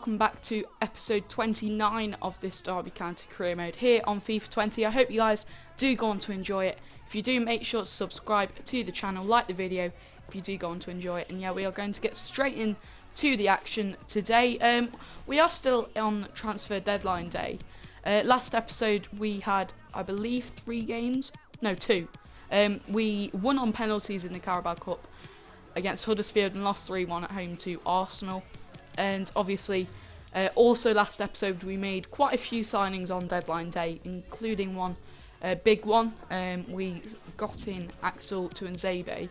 Welcome back to episode 29 of this Derby County career mode here on FIFA 20. I hope you guys do go on to enjoy it. If you do, make sure to subscribe to the channel, like the video if you do go on to enjoy it. And yeah, we are going to get straight into the action today. We are still on transfer deadline day. Last episode we had, I believe, 3 games. No, 2. We won on penalties in the Carabao Cup against Huddersfield and lost 3-1 at home to Arsenal. And obviously, also last episode we made quite a few signings on deadline day, including one big one. We got in Axel Tuanzebe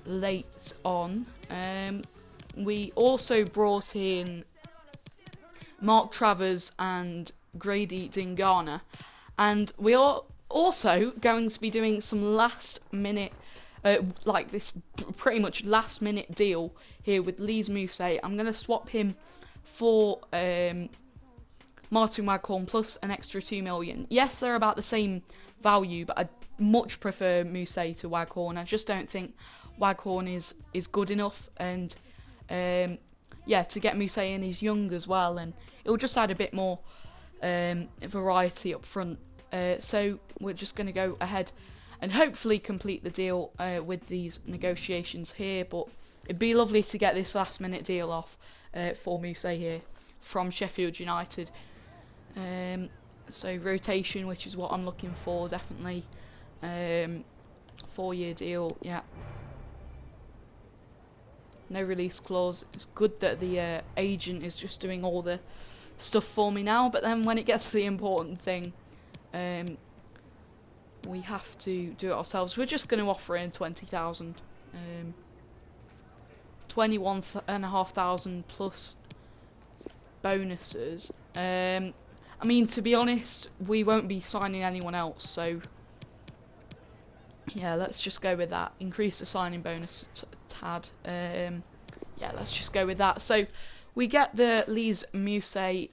late on. We also brought in Mark Travers and Grady Dingana, and we are also going to be doing some last minute like this pretty much last minute deal here with Lise Mousset. I'm going to swap him for Martin Waghorn plus an extra 2 million. Yes, they're about the same value, but I much prefer Mousset to Waghorn. I just don't think Waghorn is good enough, and yeah, to get Mousset in, he's young as well, and it'll just add a bit more variety up front. So we're just going to go ahead and hopefully complete the deal with these negotiations here. But it'd be lovely to get this last minute deal off for Mousset here from Sheffield United. So rotation, which is what I'm looking for, definitely. 4-year deal, yeah. No release clause. It's good that the agent is just doing all the stuff for me now, but then when it gets to the important thing, we have to do it ourselves. We're just going to offer in 20,000, 21,500 plus bonuses. I mean, to be honest, we won't be signing anyone else, so yeah, let's just go with that. Increase the signing bonus tad. Yeah, let's just go with that. So we get the Lise Mousset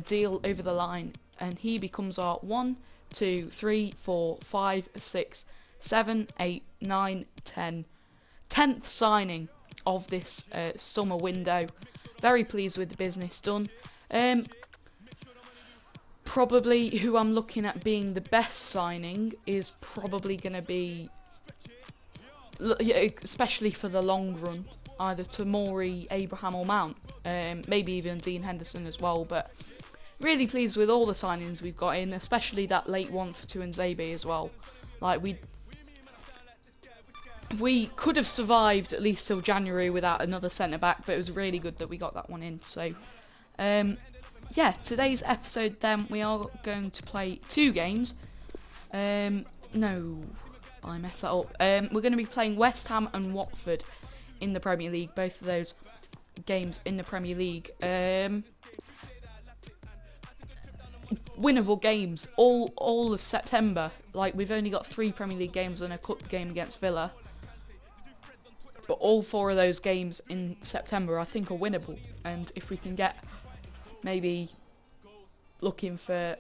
deal over the line, and he becomes our 1, 2, 3, 4, 5, 6, 7, 8, 9, 10. 10th signing of this summer window. Very pleased with the business done. Probably who I'm looking at being the best signing is probably going to be, especially for the long run, either Tomori, Abraham or Mount. Maybe even Dean Henderson as well, but really pleased with all the signings we've got in, especially that late one for Tuanzebe as well. Like, we could have survived at least till January without another centre-back, but it was really good that we got that one in. So, yeah, today's episode then, we are going to play 2 games. No, I messed that up. We're going to be playing West Ham and Watford in the Premier League, both of those games in the Premier League. Winnable games all of September. Like, we've only got 3 Premier League games and a cup game against Villa, but all 4 of those games in September I think are winnable. And if we can get, maybe looking for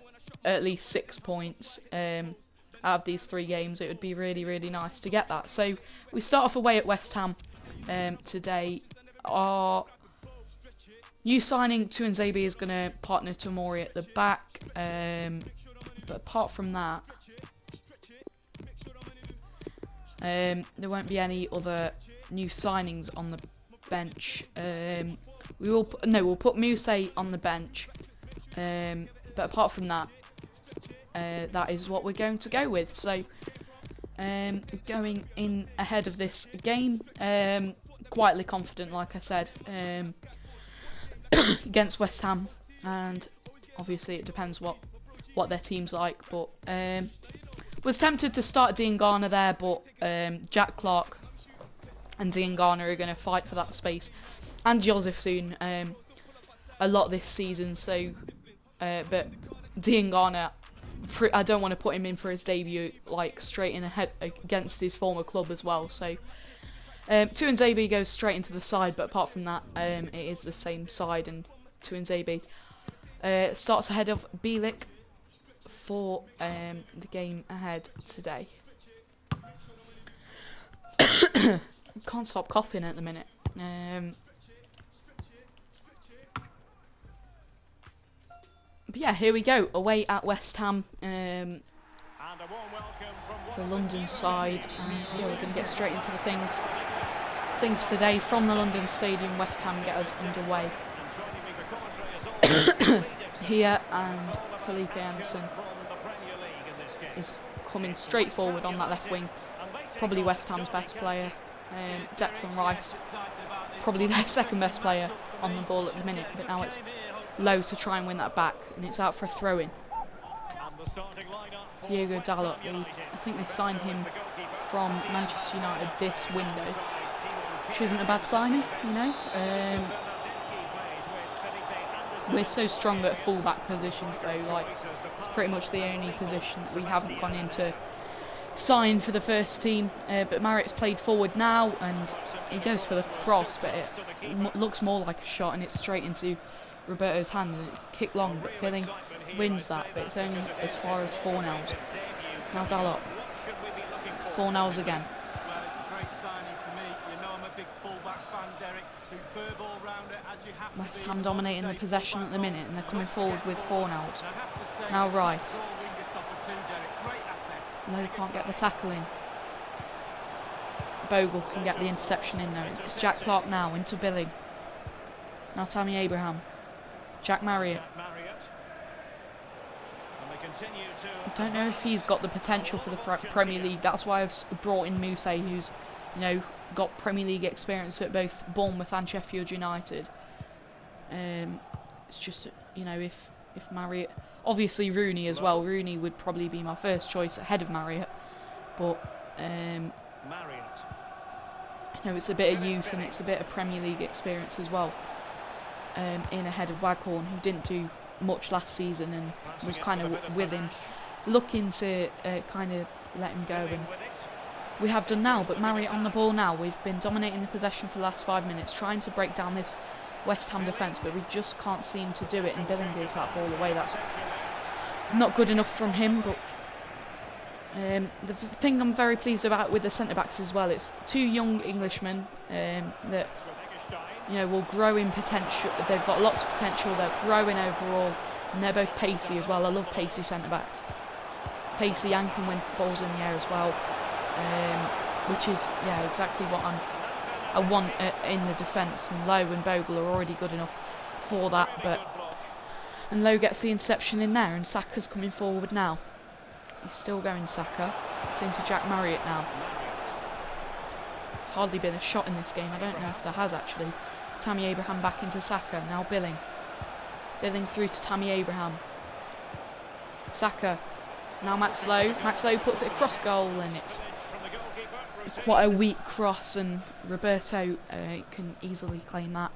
at least 6 points out of these 3 games, it would be really nice to get that. So we start off away at West Ham today. Our new signing, Tuanzebe, is going to partner Tomori at the back, but apart from that, there won't be any other new signings on the bench. We'll put Mousset on the bench, but apart from that, that is what we're going to go with. So, going in ahead of this game, quietly confident, like I said, against West Ham, and obviously it depends what their team's like, but was tempted to start Dingana there, but Jack Clark and Dingana are going to fight for that space, and Joseph soon a lot this season. So but Dingana, I don't want to put him in for his debut like straight in ahead against his former club as well. So Tuanzebe goes straight into the side, but apart from that, it is the same side, and Tuanzebe starts ahead of Bielik for the game ahead today. Can't stop coughing at the minute. But yeah, here we go, away at West Ham, the London side, and yeah, we're going to get straight into the things today from the London Stadium. West Ham get us underway here, and Felipe Anderson is coming straight forward on that left wing, probably West Ham's best player. Declan Rice, probably their second best player on the ball at the minute, but now it's Low to try and win that back, and it's out for a throw-in. Diego Dalot, I think they signed him from Manchester United this window, which isn't a bad signing, you know. We're so strong at full-back positions though, like it's pretty much the only position that we haven't gone into sign for the first team. But Marriott's played forward now, and he goes for the cross, but it looks more like a shot, and it's straight into Roberto's hand, and it kicked long, but Billing wins that, but it's only as far as Fornals. Now Dalot. Fornals again. West Ham dominating the possession at the minute, and they're coming forward with Fornals. Now Rice. Lowe can't get the tackle in. Bogle can get the interception in though. It's Jack Clark now into Billing. Now Tammy Abraham. Jack Marriott. I don't know if he's got the potential for the Premier League. That's why I've brought in Mousse, who's, you know, got Premier League experience at both Bournemouth and Sheffield United. It's just, you know, if Marriott, obviously Rooney as well. Rooney would probably be my first choice ahead of Marriott, but you know, it's a bit of youth and it's a bit of Premier League experience as well. In ahead of Waghorn, who didn't do much last season and was kind of looking to kind of let him go, and we have done now. But Marriott on the ball now. We've been dominating the possession for the last 5 minutes, trying to break down this West Ham defence, but we just can't seem to do it, and Billing gives that ball away. That's not good enough from him, but the thing I'm very pleased about with the centre-backs as well, it's two young Englishmen that, you know, will grow in potential. They've got lots of potential. They're growing overall, and they're both pacey as well. I love pacey centre backs. Pacey and can win balls in the air as well, which is exactly what I want in the defence. And Lowe and Bogle are already good enough for that. And Lowe gets the interception in there, and Saka's coming forward now. He's still going Saka. It's into Jack Marriott now. There's hardly been a shot in this game. I don't know if there has actually. Tammy Abraham back into Saka. Now Billing. Billing through to Tammy Abraham. Saka. Now Max Lowe. Max Lowe puts it across goal, and it's quite a weak cross, and Roberto can easily claim that.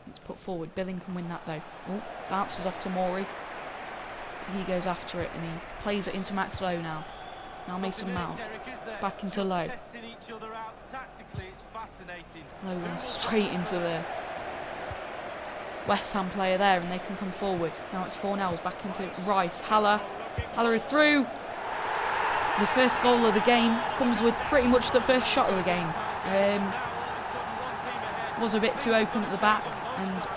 It's put forward. Billing can win that though. Oh, bounces off to Maury. He goes after it, and he plays it into Max Lowe now. Now Mason Mount. Back into Lowe. Lowe runs straight into the West Ham player there, and they can come forward. Now it's Fornals back into Rice. Haller is through. The first goal of the game comes with pretty much the first shot of the game. Was a bit too open at the back, and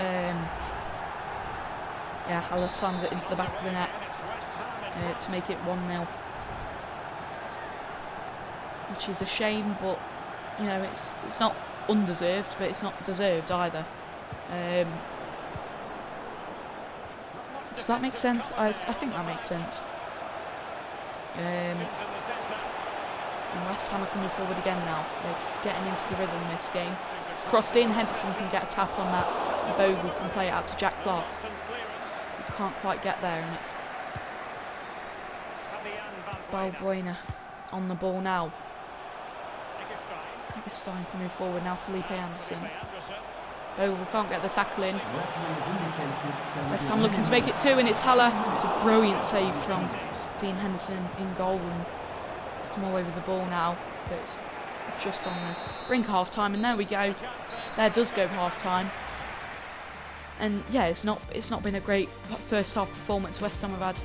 Haller slams it into the back of the net to make it 1-0. Which is a shame, but you know, it's not undeserved, but it's not deserved either. Does that make sense? I think that makes sense. And West Ham are coming forward again now. They're getting into the rhythm this game. It's crossed in. Henderson can get a tap on that. And Bogle can play it out to Jack Clark. He can't quite get there, and it's Balbuena on the ball now. Stein coming forward now. Felipe Anderson. Bogle can't get the tackle in. West Ham looking to make it 2, and it's Haller. It's a brilliant save from Dean Henderson in goal, and come away with the ball now. But it's just on the brink of half time, and there we go. There does go half time. And yeah, it's not been a great first half performance. West Ham have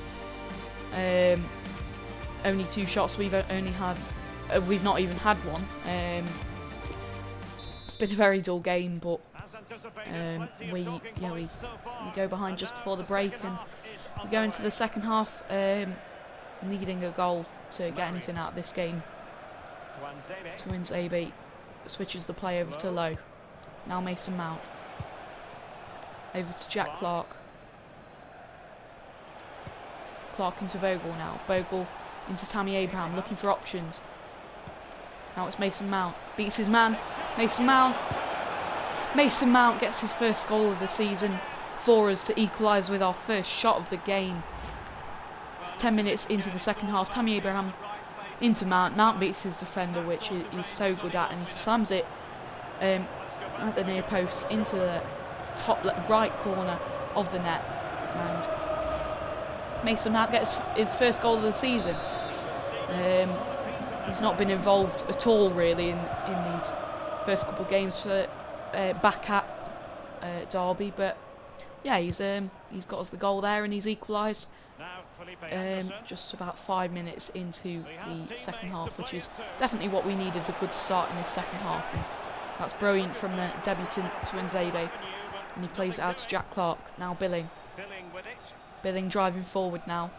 had only 2 shots. We've not even had one. It's been a very dull game, but We go behind just before the break, and we go into the second half needing a goal to get anything out of this game. Tuanzebe switches the play over to Lowe. Now Mason Mount. Over to Jack Clark. Clark into Bogle now. Bogle into Tammy Abraham, looking for options. Now it's Mason Mount. Beats his man. Mason Mount. Mason Mount gets his first goal of the season for us to equalise with our first shot of the game. 10 minutes into the second half, Tammy Abraham into Mount. Mount beats his defender, which he's so good at, and he slams it at the near post into the top right corner of the net. And Mason Mount gets his first goal of the season. He's not been involved at all really in these first couple of games for back at Derby, but yeah, he's got us the goal there, and he's equalised just about 5 minutes into the second half, which is definitely what we needed, a good start in this second half, and that's brilliant from the debutant Tuanzebe, and he plays it out to Jack Clark. Now Billing driving forward now.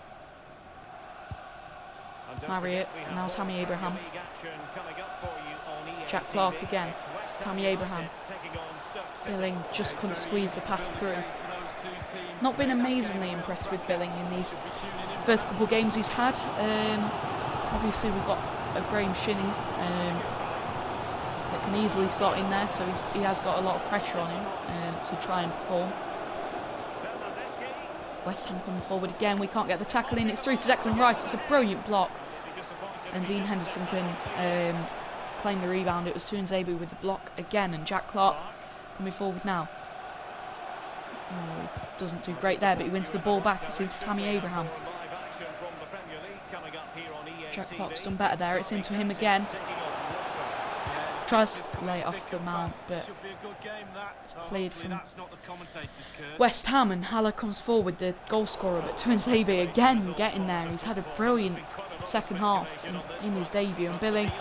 Marriott, now Tammy Abraham. Jack Clark again. Tammy Abraham. Billing just couldn't squeeze the pass through. Not been amazingly impressed with Billing in these first couple of games he's had. Obviously we've got a Graham Shinney that can easily slot in there, so he has got a lot of pressure on him to try and perform. West Ham coming forward again. We can't get the tackle in. It's through to Declan Rice. It's a brilliant block. And Dean Henderson can claim the rebound. It was Tuanzebe with the block again. And Jack Clark coming forward now. Oh, he doesn't do great there, but he wins the ball back. It's into Tammy Abraham. Jack Clark's done better there. It's into him again. Tries to lay it off for Mount, but it's cleared from West Ham, and Haller comes forward, the goal scorer, but Tuanzebe again getting there. He's had a brilliant second half in his debut, and Billing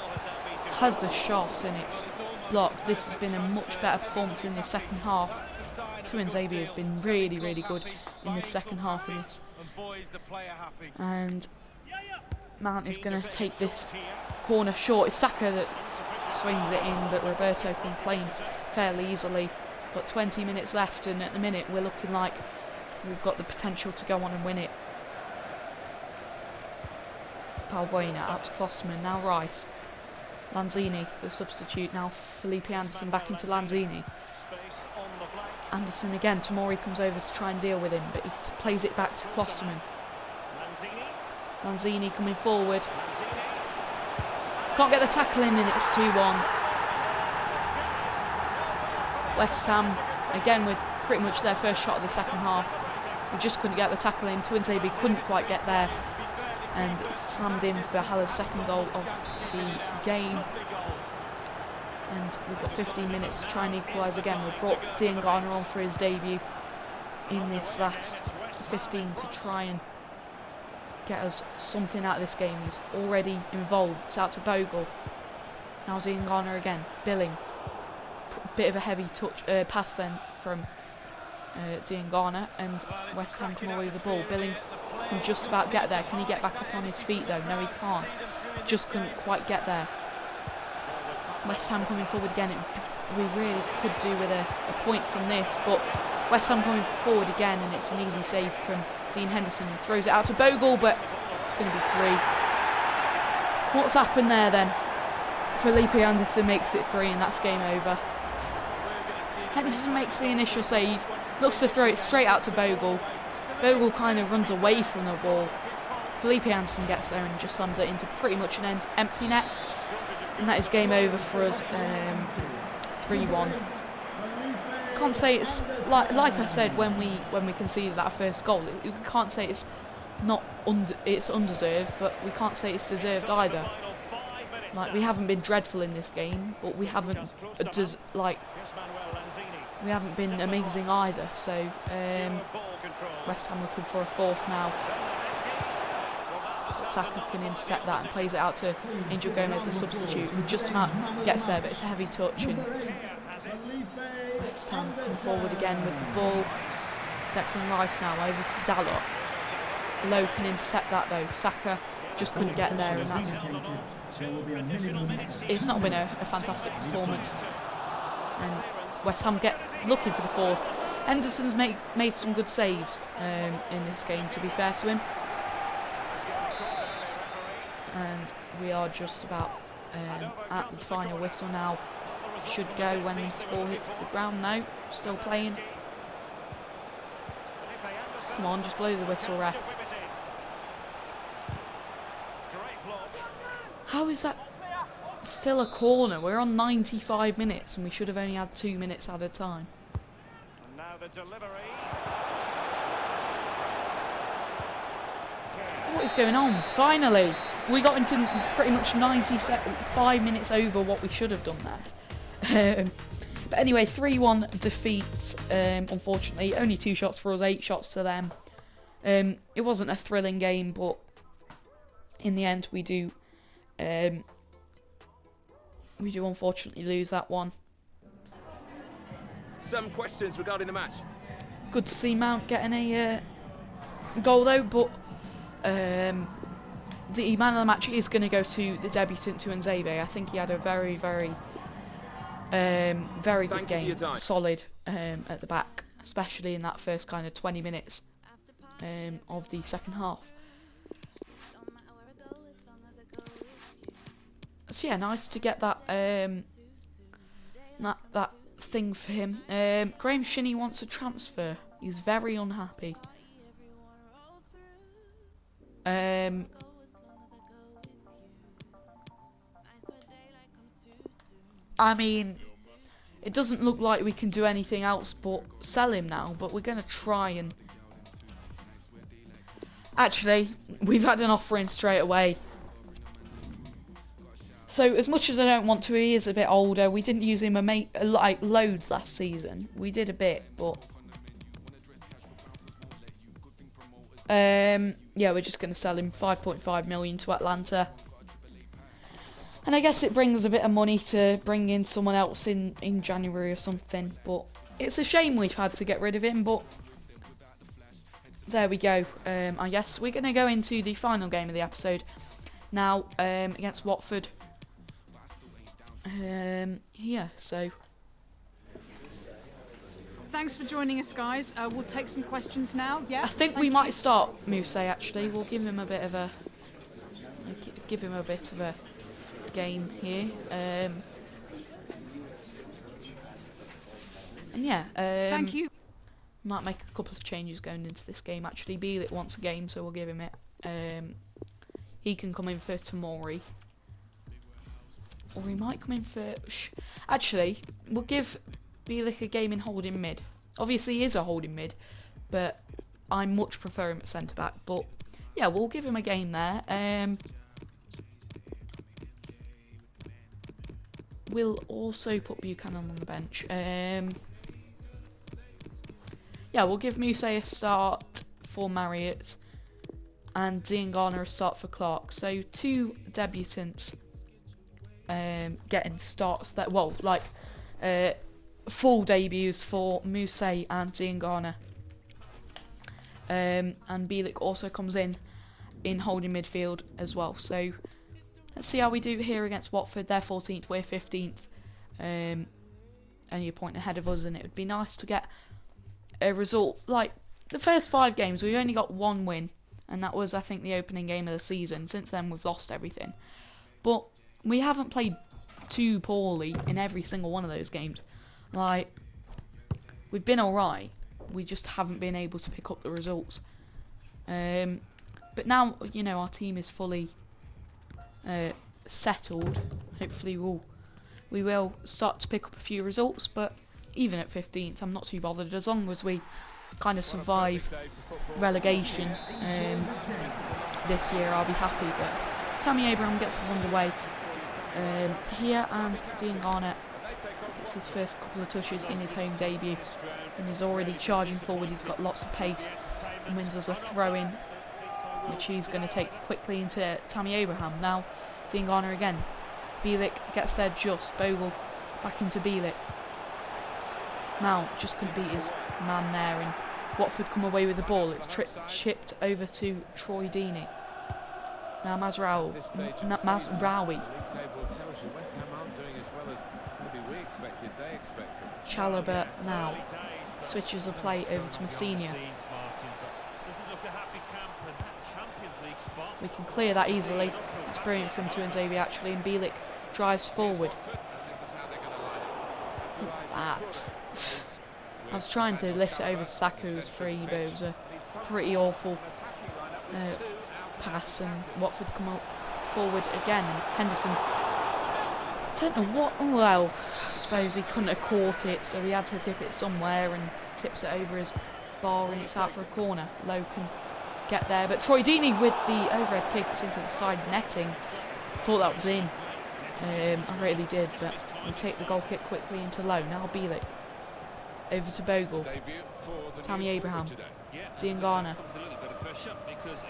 has the shot and it's blocked. This has been a much better performance in the second half. Tuanzebe has been really, really good in the second half of this. And Mount is going to take this corner short. It's Saka that swings it in, but Roberto can claim fairly easily. Got 20 minutes left, and at the minute we're looking like we've got the potential to go on and win it. Balbuena out to Klosterman, now Rice. Lanzini, the substitute, now Felipe Anderson back into Lanzini. Anderson again, Tomori comes over to try and deal with him, but he plays it back to Klosterman. Lanzini coming forward. Can't get the tackle in, and it's 2-1. West Ham, again with pretty much their first shot of the second half. We just couldn't get the tackle in. Tuanzebe couldn't quite get there, and it slammed in for Haller's second goal of the game. And we've got 15 minutes to try and equalise again. We've brought Dean Garner on for his debut in this last 15 to try and get us something out of this game. He's already involved. It's out to Bogle. Now Dean Garner again. Billing. Bit of a heavy touch pass then from Dean Garner, and West Ham come away with the ball. Billing can just about get there. Can he get back up on his feet though? No, he can't. Just couldn't quite get there. West Ham coming forward again. We really could do with a point from this, but West Ham coming forward again, and it's an easy save from Dean Henderson. He throws it out to Bogle, but it's going to be 3. What's happened there then? Felipe Anderson makes it 3, and that's game over. Henderson makes the initial save, looks to throw it straight out to Bogle. Bogle kind of runs away from the ball. Felipe Anderson gets there and just slams it into pretty much an empty net. And that is game over for us, 3-1. Can't say it's like I said when we conceded that first goal. We can't say it's it's undeserved, but we can't say it's deserved either. Like, we haven't been dreadful in this game, but we haven't we haven't been amazing either. So West Ham looking for a fourth now. Saka can intercept that and plays it out to Angel Gomez, the substitute, who just about gets there, but it's a heavy touch, and West Ham come forward again with the ball. Declan Rice now over to Dalot. Lowe can intercept that though. Saka just couldn't get there, and that's it's not been a fantastic performance. And West Ham get looking for the fourth. Henderson's made some good saves in this game, to be fair to him. And we are just about at the final whistle now. Should go when this ball hits the ground. No, still playing. Come on, just blow the whistle, ref. How is that still a corner? We're on 95 minutes and we should have only had 2 minutes at a time. And now the delivery. What is going on? Finally! We got into pretty much 5 minutes over what we should have done there. But anyway, 3-1 defeat, unfortunately. Only 2 shots for us, 8 shots to them. It wasn't a thrilling game, but in the end we do unfortunately lose that one. Some questions regarding the match. Good to see Mount getting a goal though, but the man of the match is going to go to the debutant, to Nzebe. I think he had a very good game, solid at the back, especially in that first kind of 20 minutes of the second half. So yeah, nice to get that that thing for him. Graham Shinney wants a transfer. He's very unhappy. I mean, it doesn't look like we can do anything else but sell him now, but we're going to try and... Actually, we've had an offer in straight away. So, as much as I don't want to, he is a bit older. We didn't use him like loads last season. We did a bit, but... yeah, we're just going to sell him 5.5 million to Atlanta. And I guess it brings a bit of money to bring in someone else in January or something. But it's a shame we've had to get rid of him, but there we go. I guess we're going to go into the final game of the episode now, against Watford. Here, so... Thanks for joining us, guys. We'll take some questions now. Yeah. I think we might start Mousse, actually. We'll give him a bit of a... game here. And yeah, thank you. Might make a couple of changes going into this game. Actually, Bielik wants a game, so we'll give him it. He can come in for Tomori, or he might come in for. Actually, we'll give Bielik a game in holding mid. Obviously, he is a holding mid, but I much prefer him at centre back. But yeah, we'll give him a game there. We'll also put Buchanan on the bench. Yeah, we'll give Mousse a start for Marriott and Diangana a start for Clark. So 2 debutants getting starts that, well, like full debuts for Mousse and Diangana. And Bielik also comes in holding midfield as well. So let's see how we do here against Watford. They're 14th, we're 15th. Only a point ahead of us, and it would be nice to get a result. Like, the first 5 games, we've only got 1 win, and that was, I think, the opening game of the season. Since then, we've lost everything. But we haven't played too poorly in every single one of those games. Like, we've been alright. We just haven't been able to pick up the results. But now, you know, our team is fully... settled. Hopefully we will start to pick up a few results, but even at 15th I'm not too bothered as long as we kind of survive relegation this year. I'll be happy. But Tammy Abraham gets us underway here, and Diangana gets his first couple of touches in his home debut and is already charging forward. He's got lots of pace and wins us a throw-in, which he's going to take quickly into Tammy Abraham. Now Diangana again. Bielik gets there just. Bogle back into Bielik. Mount just couldn't beat his man there, and Watford come away with the ball. It's chipped over to Troy Deeney. Now Mazraoui. Chalobah now switches the play over to Messina. We can clear that easily. It's brilliant from Tuanzebe actually, and Bielik drives forward. What's that? I was trying to lift it over to Saka, who was free, but it was a pretty awful pass, and Watford come up forward again, and Henderson, I don't know what, oh well, I suppose he couldn't have caught it, so he had to tip it somewhere, and tips it over his bar, and it's out for a corner. Lowe can get there, but Troy Deeney with the overhead kick, it's into the side netting. Thought that was in, I really did, but we take the goal kick quickly into Lowe. Now Bielik over to Bogle. Tammy Abraham. Diangana.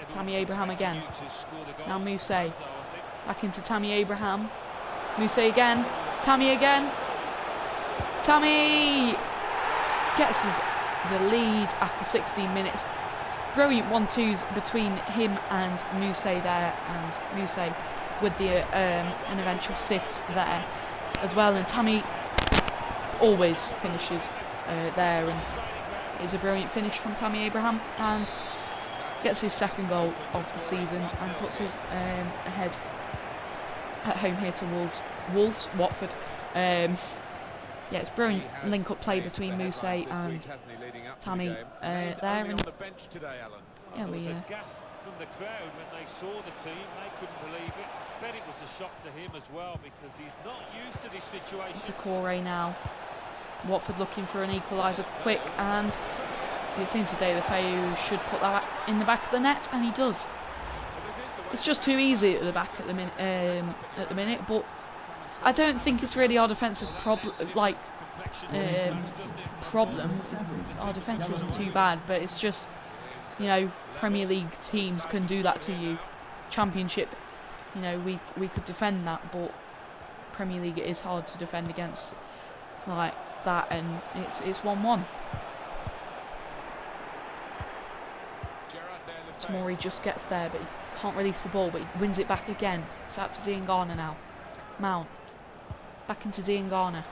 Tammy Abraham again. Now Muse. Back into Tammy Abraham. Muse again. Tammy again. Tammy gets us the lead after 16 minutes. Brilliant 1-2s between him and Muse there, and Muse with the an eventual assist there as well. And Tammy always finishes there, and it's a brilliant finish from Tammy Abraham, and gets his second goal of the season, and puts us ahead at home here to Watford. Yeah, it's brilliant link-up play between Muse and Tammy there, and yeah, we from the crowd when they saw the team, they couldn't believe it. I bet it was a shock to him as well, because he's not used to this situation. To Corey now. Watford looking for an equaliser quick, and it's into David Fay, who should put that in the back of the net, and he does. It's just too easy at the back at the minute, but I don't think it's really our defence's problem. Our defence isn't too bad, but it's just, you know, Premier League teams can do that to you. Championship, you know, we could defend that, but Premier League, it is hard to defend against like that, and it's 1-1. Tomori just gets there, but he can't release the ball, but he wins it back again. It's out to Diangana now. Mount. Back into Diangana.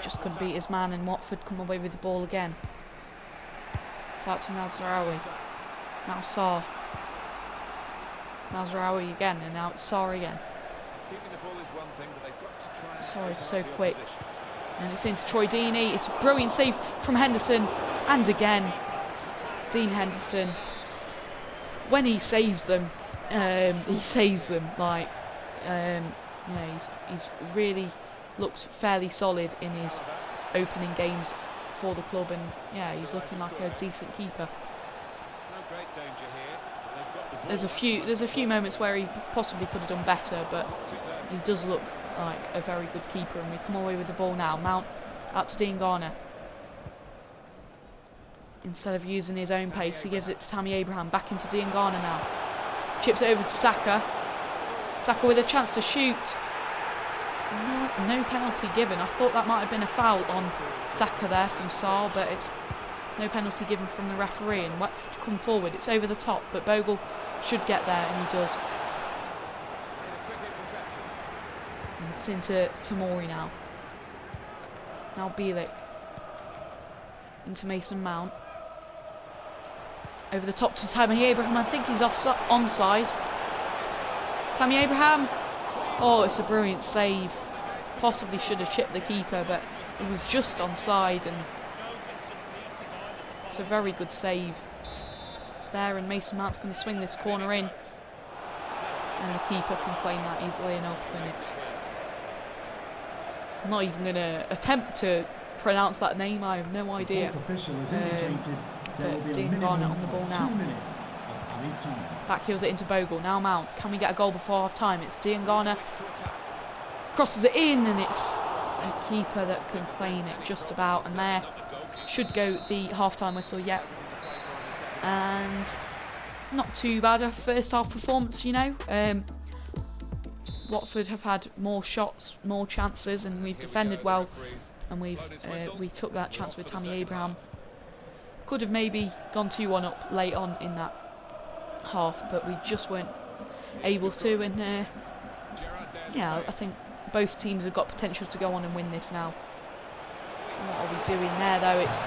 Just couldn't beat his man, and Watford come away with the ball again. It's out to Mazraoui. Now Sarr. Mazraoui again, and now it's Sarr again. Sarr is so quick. And it's into Troy Deeney. It's a brilliant save from Henderson. And again, Dean Henderson. When he saves them, like, yeah, he's really looks fairly solid in his opening games for the club, and yeah, he's looking like a decent keeper. There's a few moments where he possibly could have done better, but he does look like a very good keeper, and we come away with the ball now. Mount out to Diangana. Instead of using his own pace, he gives it to Tammy Abraham. Back into Diangana now. Chips it over to Saka. Saka with a chance to shoot. No penalty given. I thought that might have been a foul on Saka there from Sarr, but it's no penalty given from the referee, and Watford come forward. It's over the top, but Bogle should get there, and he does. And it's into Tomori now. Now Bielik. Into Mason Mount. Over the top to Tammy Abraham. I think he's onside. Tammy Abraham. Oh, it's a brilliant save. Possibly should have chipped the keeper, but it was just onside, and it's a very good save there, and Mason Mount's going to swing this corner in, and the keeper can claim that easily enough, and it's I'm not even going to attempt to pronounce that name. I have no idea. But Diangana on the ball now. Back heels it into Bogle. Now Mount. Can we get a goal before half time? It's Diangana. Crosses it in, and it's a keeper that can claim it just about. And there should go the half time whistle yet. And not too bad a first half performance, you know. Watford have had more shots, more chances, and we've defended well. and we took that chance with Tammy Abraham. Could have maybe gone 2-1 up late on in that half, but we just weren't able to. And yeah, I think both teams have got potential to go on and win this now. What are we doing there though? It's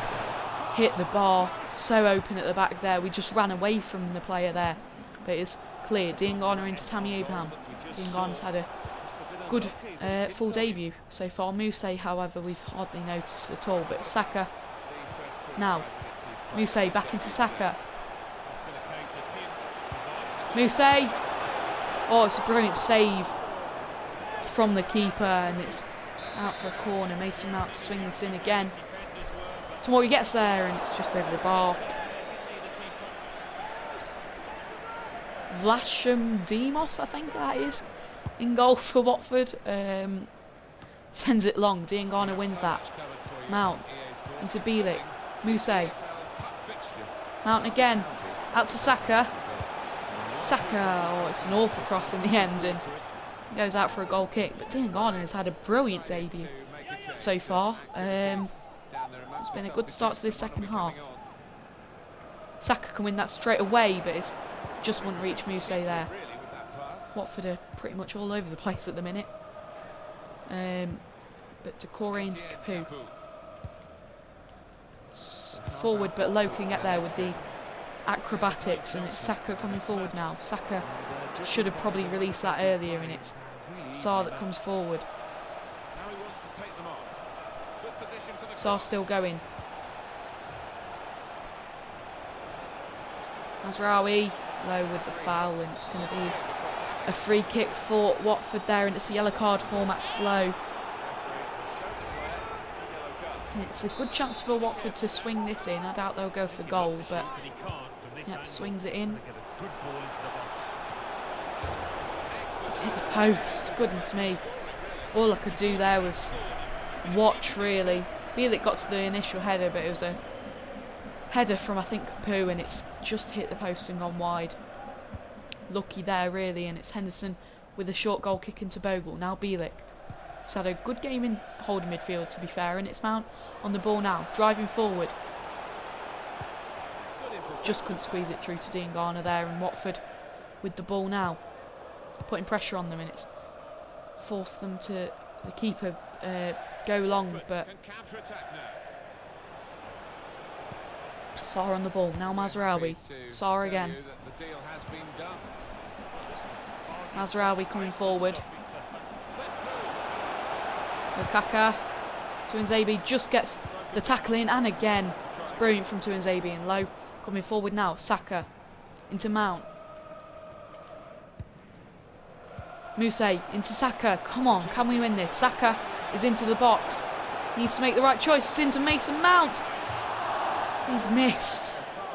hit the bar, so open at the back there. We just ran away from the player there, but it's clear. Diangana into Tammy Abraham. Diangana's had a good full debut so far. Muse, however, we've hardly noticed at all, but Saka now. Muse back into Saka. Muse. Oh, it's a brilliant save from the keeper, and it's out for a corner. Mason Mount to swing this in again. Tomori gets there, and it's just over the bar. Vlasham Demos, I think that is, in goal for Watford. Sends it long. Diangana wins that. Mount into Bielik. Muse. Mount again. Out to Saka. Saka, oh, it's an awful cross in the end, and goes out for a goal kick. But Diangana has had a brilliant debut so far. It's been a good start to this second half. Saka can win that straight away, but it's just wouldn't reach Muse there. Watford are pretty much all over the place at the minute. But Decore into Capu. Forward, but Low can get there with the acrobatics, and it's Saka coming forward now. Saka should have probably released that earlier, and it's Sarr that comes forward. Sarr still going. Mazraoui, Low with the foul, and it's going to be a free kick for Watford there, and it's a yellow card for Max Low. And it's a good chance for Watford to swing this in. I doubt they'll go for goal, but yep, swings it in. It's hit the post. Goodness me. All I could do there was watch, really. Bielik got to the initial header, but it was a header from, I think, Capu, and it's just hit the post and gone wide. Lucky there, really, and it's Henderson with a short goal kick into Bogle. Now Bielik. He's had a good game in holding midfield, to be fair, and it's Mount on the ball now, driving forward. Just couldn't squeeze it through to Diangana there, and Watford with the ball now, putting pressure on them, and it's forced them to, the keeper, go long, but Sarr on the ball, now Mazraoui. Sarr again. Mazraoui coming forward. Okaka. Tuanzebe just gets the tackle in, and again, it's brilliant from Tuanzebe, and Low coming forward now. Saka into Mount. Muse into Saka. Come on, can we win this? Saka is into the box. Needs to make the right choice. It's into Mason Mount. He's missed.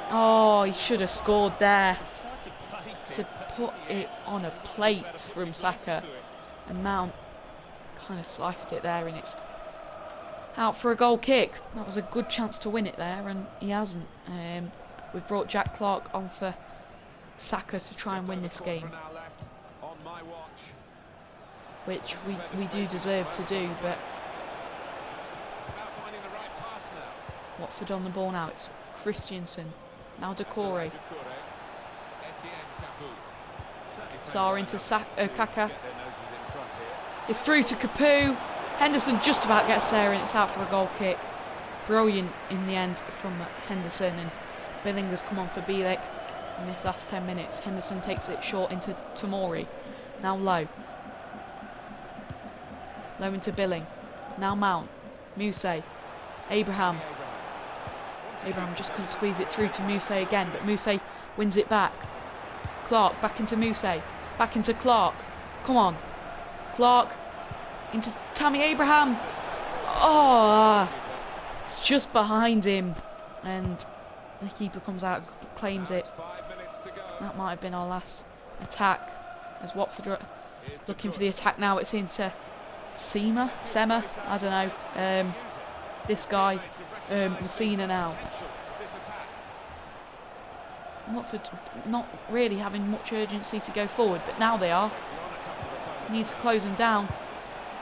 Oh, he should have scored there. To put it on a plate from Saka. And Mount kind of sliced it there, and it's out for a goal kick. That was a good chance to win it there, and he hasn't. We've brought Jack Clark on for Saka to try and win this game, which we do deserve to do, but Watford on the ball now. It's Christiansen, now Decore. Sarr into Kaka. It's through to Capu. Henderson just about gets there, and it's out for a goal kick. Brilliant in the end from Henderson, and Billinger's come on for Bielik in this last 10 minutes. Henderson takes it short into Tomori. Now Low. Low into Billing. Now Mount. Muse. Abraham. Abraham just couldn't squeeze it through to Muse again, but Muse wins it back. Clark back into Muse. Back into Clark. Come on. Clark into Tammy Abraham. Oh, it's just behind him, and the keeper comes out, claims it. That might have been our last attack, as Watford are looking for the attack now. It's into Sema, I don't know. This guy, Messina now. Watford not really having much urgency to go forward, but now they are. Need to close them down.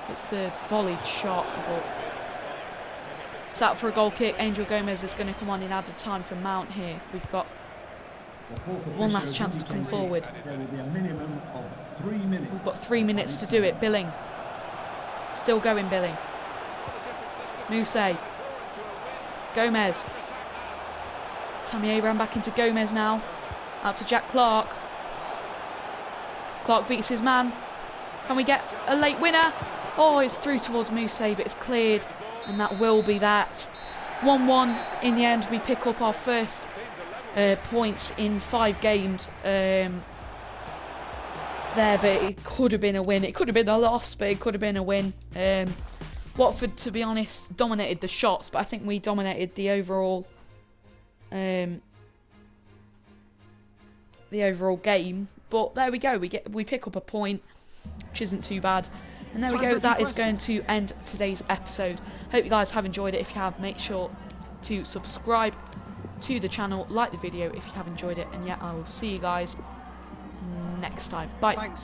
It's the volleyed shot, but It's out for a goal kick. Angel Gomez is going to come on in added time for Mount here. We've got one last chance to come forward. There will be a minimum of 3 minutes. We've got 3 minutes to do it. Billing. Still going, Billing. Mousse. Gomez. Tammy Abraham back into Gomez now. Out to Jack Clark. Clark beats his man. Can we get a late winner? Oh, it's through towards Mousse, but it's cleared. And that will be that. 1-1 in the end. We pick up our first points in 5 games there, but it could have been a win. It could have been a loss, but it could have been a win. Watford, to be honest, dominated the shots, but I think we dominated the overall game. But there we go. We pick up a point, which isn't too bad. And there we go. That is going to end today's episode. Hope you guys have enjoyed it. If you have, make sure to subscribe to the channel, like the video if you have enjoyed it, and yeah, I will see you guys next time. Bye. Thanks.